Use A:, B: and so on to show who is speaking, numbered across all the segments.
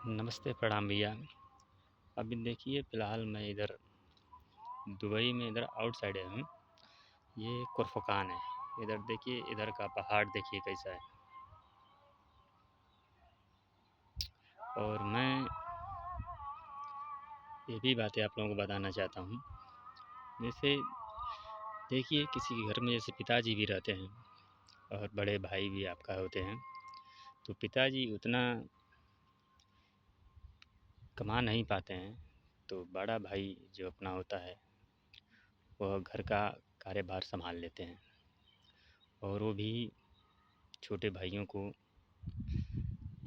A: नमस्ते, प्रणाम भैया। अभी देखिए फ़िलहाल मैं इधर दुबई में इधर आउटसाइड हूँ। ये कुर्फ़कान है। इधर देखिए इधर का पहाड़ देखिए कैसा है। और मैं ये भी बातें आप लोगों को बताना चाहता हूँ। जैसे देखिए किसी के घर में जैसे पिताजी भी रहते हैं और बड़े भाई भी आपका होते हैं। तो पिताजी उतना कमा नहीं पाते हैं, तो बड़ा भाई जो अपना होता है, वह घर का कार्यभार सँभाल लेते हैं और वो भी छोटे भाइयों को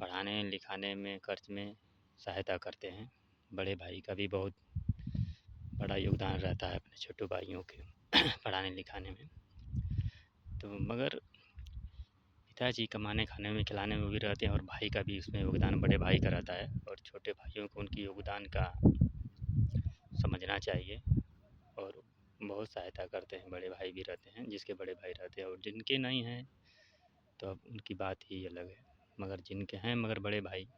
A: पढ़ाने-लिखाने में, खर्च में सहायता करते हैं। बड़े भाई का भी बहुत बड़ा योगदान रहता है अपने छोटे भाइयों के पढ़ाने-लिखाने में। तो मगर पिताजी कमाने-खाने में, खिलाने में भी रहते हैं और भाई का भी उसमें योगदान बड़े भाई का रहता है और छोटे भाइयों को उनकी योगदान का समझना चाहिए और बहुत सहायता करते हैं। बड़े भाई भी रहते हैं, जिसके बड़े भाई रहते हैं और जिनके नहीं हैं, तो अब उनकी बात ही अलग है। मगर जिनके हैं मगर बड़े भाई,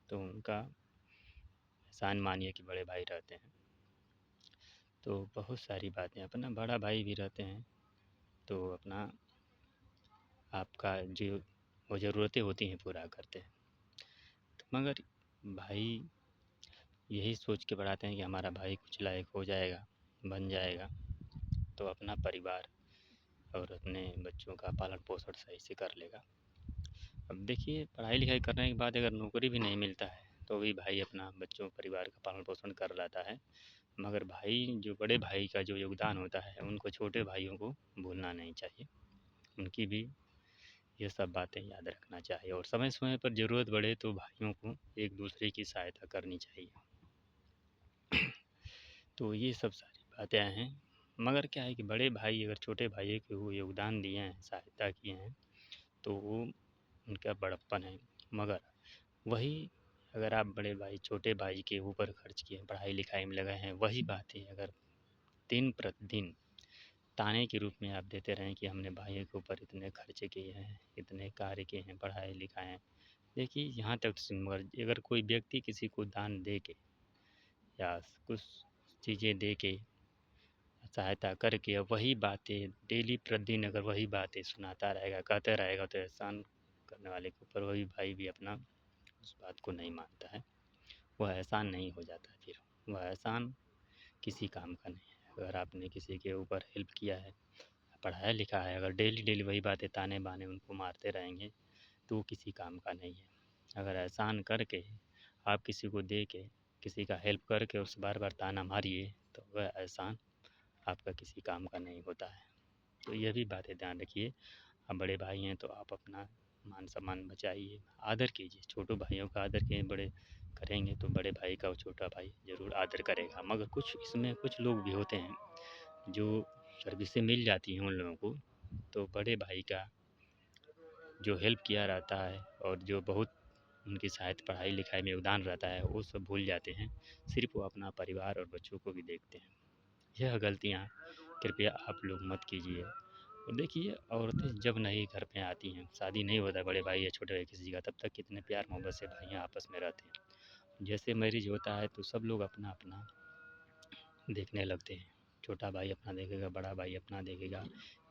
A: तो उनका एहसान मानिए कि बड़े भाई रहते हैं। तो बहुत सारी बातें अपना बड़ा भाई भी रहते हैं, तो अपना आपका जो वो ज़रूरतें होती हैं पूरा करते हैं। तो मगर भाई यही सोच के बढ़ाते हैं कि हमारा भाई कुछ लायक हो जाएगा, बन जाएगा, तो अपना परिवार और अपने बच्चों का पालन-पोषण सही से कर लेगा। अब देखिए पढ़ाई-लिखाई करने के बाद अगर नौकरी भी नहीं मिलता है, तो भी भाई अपना बच्चों, परिवार का पालन-पोषण कर लाता है। मगर भाई जो बड़े भाई का जो योगदान होता है, उनको छोटे भाइयों को भूलना नहीं चाहिए। उनकी भी ये सब बातें याद रखना चाहिए और समय-समय पर ज़रूरत पड़े तो भाइयों को एक-दूसरे की सहायता करनी चाहिए। तो ये सब सारी बातें हैं। मगर क्या है कि बड़े भाई अगर छोटे भाइयों को योगदान दिए हैं, सहायता किए हैं, तो वो उनका बड़प्पन है। मगर वही अगर आप बड़े भाई छोटे भाई के ऊपर खर्च किए, पढ़ाई-लिखाई में लगाए हैं, वही बातें अगर दिन प्रतिदिन ताने के रूप में आप देते रहें कि हमने भाइयों के ऊपर इतने खर्चे किए हैं, इतने कार्य किए हैं, पढ़ाए-लिखाए हैं। देखिए यहाँ तक मगर अगर कोई व्यक्ति किसी को दान दे के या कुछ चीज़ें दे के, सहायता करके वही बातें डेली प्रतिदिन अगर वही बातें सुनाता रहेगा, कहता रहेगा, तो एहसान करने वाले के ऊपर वही भाई भी अपना उस बात को नहीं मानता है। वह एहसान नहीं हो जाता फिर। वह एहसान किसी काम का नहीं है। अगर आपने किसी के ऊपर हेल्प किया है, पढ़ाया-लिखा है, अगर डेली-डेली वही बातें ताने-बाने उनको मारते रहेंगे, तो वो किसी काम का नहीं है। अगर एहसान करके आप किसी को दे के, किसी का हेल्प करके उसे बार-बार ताना मारिए, तो वह एहसान आपका किसी काम का नहीं होता है। तो ये भी बातें ध्यान रखिए। आप बड़े भाई हैं तो आप अपना मान-सम्मान बचाइए, आदर कीजिए, छोटे भाइयों का आदर कीजिए, बड़े करेंगे तो बड़े भाई का वो छोटा भाई ज़रूर आदर करेगा। मगर कुछ इसमें कुछ लोग भी होते हैं, जो सर्विसें मिल जाती हैं उन लोगों को, तो बड़े भाई का जो हेल्प किया रहता है और जो बहुत उनकी सहायता पढ़ाई-लिखाई में योगदान रहता है, वो सब भूल जाते हैं। सिर्फ़ वो अपना परिवार और बच्चों को भी देखते हैं। यह गलतियाँ कृपया आप लोग मत कीजिए। और देखिए औरतें जब नई घर पे आती हैं, शादी नहीं होता है बड़े भाई या छोटे भाई किसी का, तब तक कितने प्यार मोहब्बत से भाइयाँ आपस में रहते हैं। जैसे मैरिज होता है तो सब लोग अपना-अपना देखने लगते हैं। छोटा भाई अपना देखेगा, बड़ा भाई अपना देखेगा।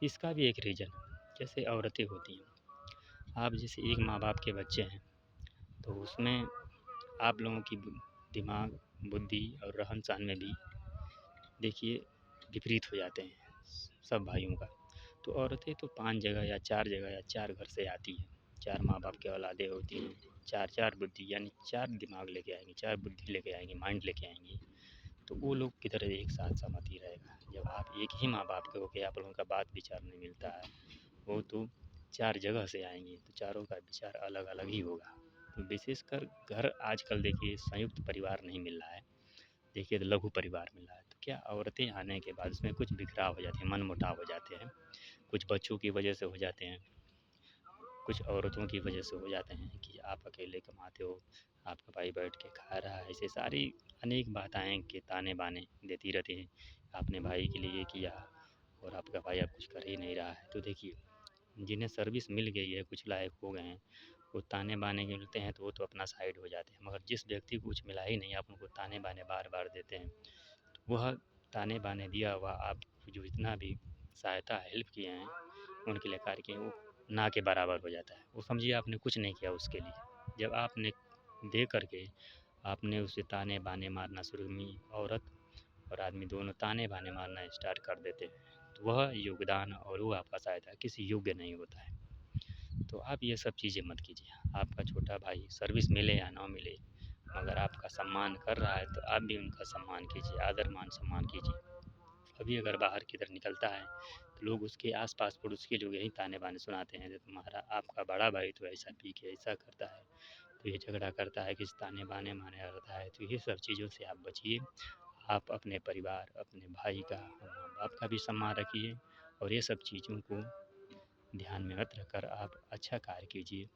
A: इसका भी एक रीज़न जैसे औरतें होती हैं। आप जैसे एक माँ-बाप के बच्चे हैं, तो उसमें आप लोगों की दिमाग, बुद्धि और रहन-सहन में भी देखिए विपरीत हो जाते हैं सब भाइयों का। तो औरतें तो 5 जगह या 4 जगह या 4 घर से आती हैं, 4 माँ-बाप की औलादें होती हैं, 4-4 बुद्धि यानी 4 दिमाग लेके आएँगी, 4 बुद्धि लेके आएँगी, माइंड लेके आएँगी, तो वो लोग किधर एक साथ सहमति रहेगा। जब आप एक ही माँ-बाप के हो के आप लोगों का बात विचार नहीं मिलता है, वो तो 4 जगह से आएँगी, तो चारों का विचार अलग-अलग ही होगा। तो विशेषकर घर आजकल देखिए संयुक्त परिवार नहीं मिल रहा है, देखिए तो लघु परिवार मिल रहा है। तो क्या औरतें आने के बाद उसमें कुछ बिखराव हो जाते हैं, मनमुटाव हो जाते हैं, कुछ बच्चों की वजह से हो जाते हैं, कुछ औरतों की वजह से हो जाते हैं कि आप अकेले कमाते हो, आपका भाई बैठ के खा रहा है, ऐसे सारी अनेक बातें के ताने-बाने देती रहती हैं, आपने भाई के लिए ये किया और आपका भाई अब कुछ कर ही नहीं रहा है। तो देखिए, जिन्हें सर्विस मिल गई है, कुछ लायक हो गए हैं, वो ताने बाने मिलते हैं तो वो तो अपना साइड हो जाते हैं, मगर जिस व्यक्ति को कुछ मिला ही नहीं, आप उनको ताने बाने बार बार देते हैं, तो वह ताने बाने दिया हुआ आपको जो इतना भी सहायता हेल्प किए हैं उनके लिए कार्य किए, वो ना के बराबर हो जाता है। वो समझिए आपने कुछ नहीं किया उसके लिए। जब आपने दे करके आपने उसे ताने बाने मारना शुरू में, औरत और आदमी दोनों ताने बाने मारना स्टार्ट कर देते हैं, तो वह योगदान और वो आपका सहायता किसी योग्य नहीं होता है। तो आप ये सब चीज़ें मत कीजिए। आपका छोटा भाई सर्विस मिले या ना मिले, मगर आपका सम्मान कर रहा है तो आप भी उनका सम्मान कीजिए, आदर मान सम्मान कीजिए। अभी अगर बाहर किधर निकलता है तो लोग उसके आस-पास पड़ोस के लोग यही ताने बाने सुनाते हैं, तुम्हारा आपका बड़ा भाई तो ऐसा पी के ऐसा करता है, तो ये झगड़ा करता है, किस ताने बाने माने करता है। तो ये सब चीज़ों से आप बचिए। आप अपने परिवार, अपने भाई का, माँ बाप का भी सम्मान रखिए, और ये सब चीज़ों को ध्यान में रख कर आप अच्छा कार्य कीजिए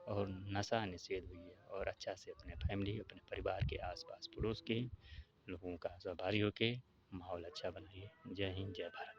A: और नशा निषेध हुई और अच्छा से अपने फैमिली, अपने परिवार के आसपास पड़ोस के लोगों का सहभागी होकर माहौल अच्छा बनाइए। जय हिंद, जय भारत।